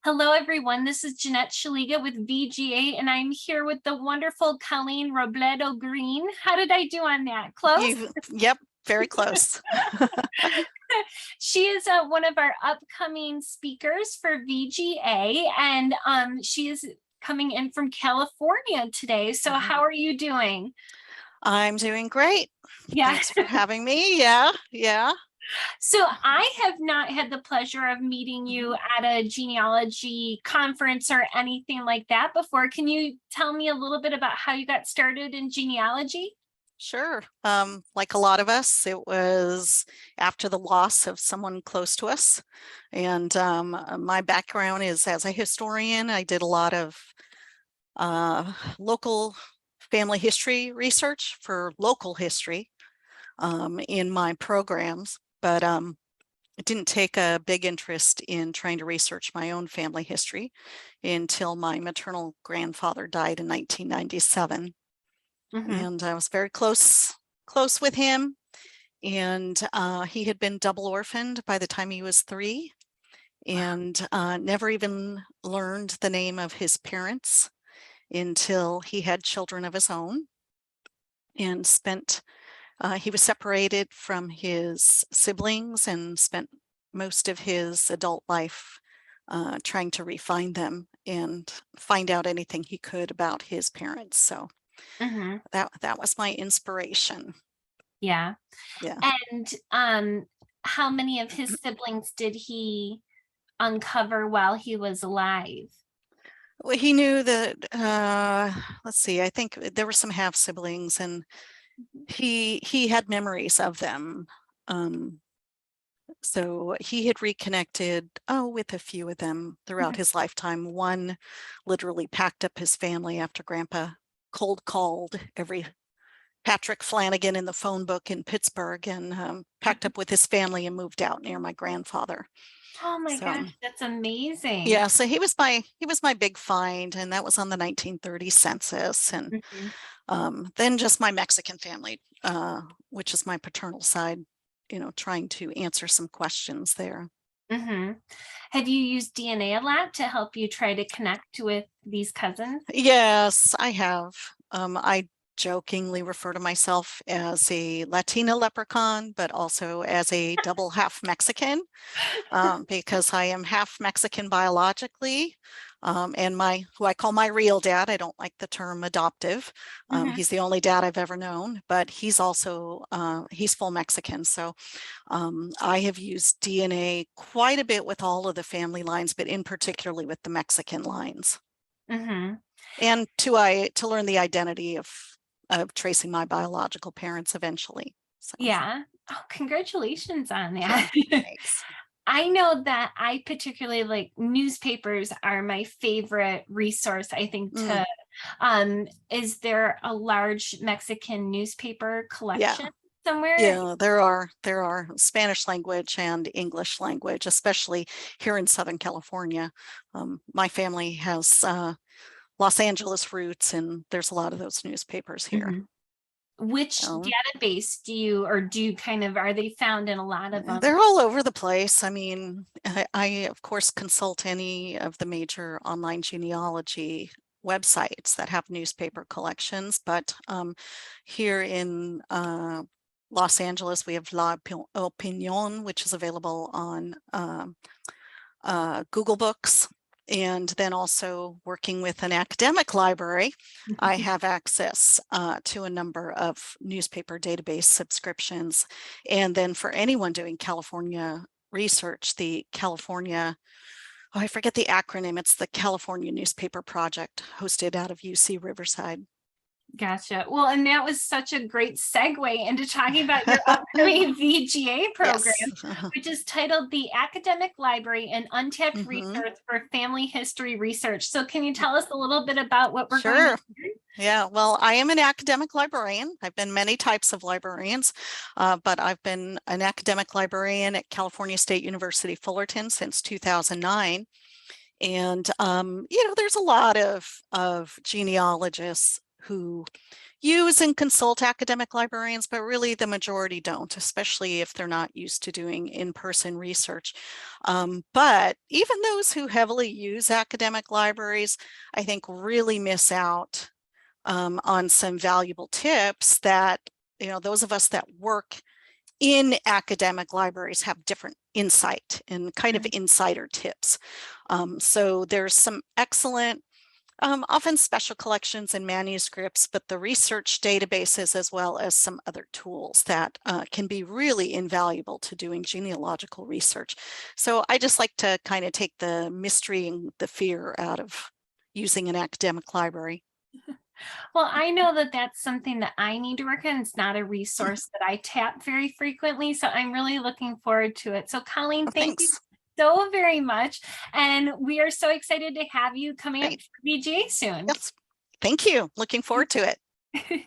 Hello, everyone. This is Jeanette Shaliga with VGA, and I'm here with the wonderful Colleen Robledo Greene. How did I do on that? Close? Yep, very close. She is one of our upcoming speakers for VGA, and she is coming in from California today. So how are you doing? I'm doing great. Yeah. Thanks for having me. Yeah. So I have not had the pleasure of meeting you at a genealogy conference or anything like that before. Can you tell me a little bit about how you got started in genealogy? Sure. Like a lot of us, it was after the loss of someone close to us. And my background is as a historian. I did a lot of local family history research for local history in my programs. But I didn't take a big interest in trying to research my own family history until my maternal grandfather died in 1997. And I was very close with him. And he had been double orphaned by the time he was 3 and never even learned the name of his parents until he had children of his own and he was separated from his siblings and spent most of his adult life trying to refine them and find out anything he could about his parents. So that was my inspiration. Yeah. Yeah. And how many of his siblings did he uncover while he was alive? Well, he knew that, let's see, I think there were some half siblings and he had memories of them. So he had reconnected with a few of them throughout his lifetime. One literally packed up his family after Grandpa cold called every Patrick Flanagan in the phone book in Pittsburgh and packed up with his family and moved out near my grandfather. Oh my gosh, that's amazing. Yeah, so he was my big find, and that was on the 1930 census. And then just my Mexican family, which is my paternal side, trying to answer some questions there. Have you used DNA a lot to help you try to connect with these cousins? Yes, I have. I jokingly refer to myself as a Latina leprechaun, but also as a double half Mexican, because I am half Mexican biologically. And who I call my real dad, I don't like the term adoptive. He's the only dad I've ever known, but he's also, he's full Mexican. So I have used DNA quite a bit with all of the family lines, but in particularly with the Mexican lines. And to learn the identity of tracing my biological parents eventually. So. Yeah. Oh, congratulations on that. Thanks. I know that I particularly like newspapers are my favorite resource, I think, to is there a large Mexican newspaper collection somewhere? Yeah, there are Spanish language and English language, especially here in Southern California. My family has Los Angeles roots, and there's a lot of those newspapers here. Which database do you kind of, are they found in a lot of them? They're all over the place. I mean, I of course consult any of the major online genealogy websites that have newspaper collections, but here in Los Angeles, we have La Opinión, which is available on Google Books. And then also working with an academic library, I have access to a number of newspaper database subscriptions. And then for anyone doing California research, the California, I forget the acronym, it's the California Newspaper Project, hosted out of UC Riverside. Gotcha. Well, and that was such a great segue into talking about your upcoming VGA program, which is titled the Academic Library and Untapped Resource for Family History Research. So can you tell us a little bit about what we're going to do? Yeah, well, I am an academic librarian. I've been many types of librarians, but I've been an academic librarian at California State University, Fullerton since 2009. And, there's a lot of genealogists who use and consult academic librarians, but really the majority don't, especially if they're not used to doing in-person research. But even those who heavily use academic libraries, I think really miss out on some valuable tips that, those of us that work in academic libraries have different insight and kind of insider tips. So there's some excellent, often special collections and manuscripts, but the research databases as well as some other tools that can be really invaluable to doing genealogical research. So I just like to kind of take the mystery and the fear out of using an academic library. Well, I know that that's something that I need to work on. It's not a resource that I tap very frequently, so I'm really looking forward to it. So Colleen, thank you Thanks. so very much. And we are so excited to have you coming up Great. for VGA soon. Yes. Thank you. Looking forward to it.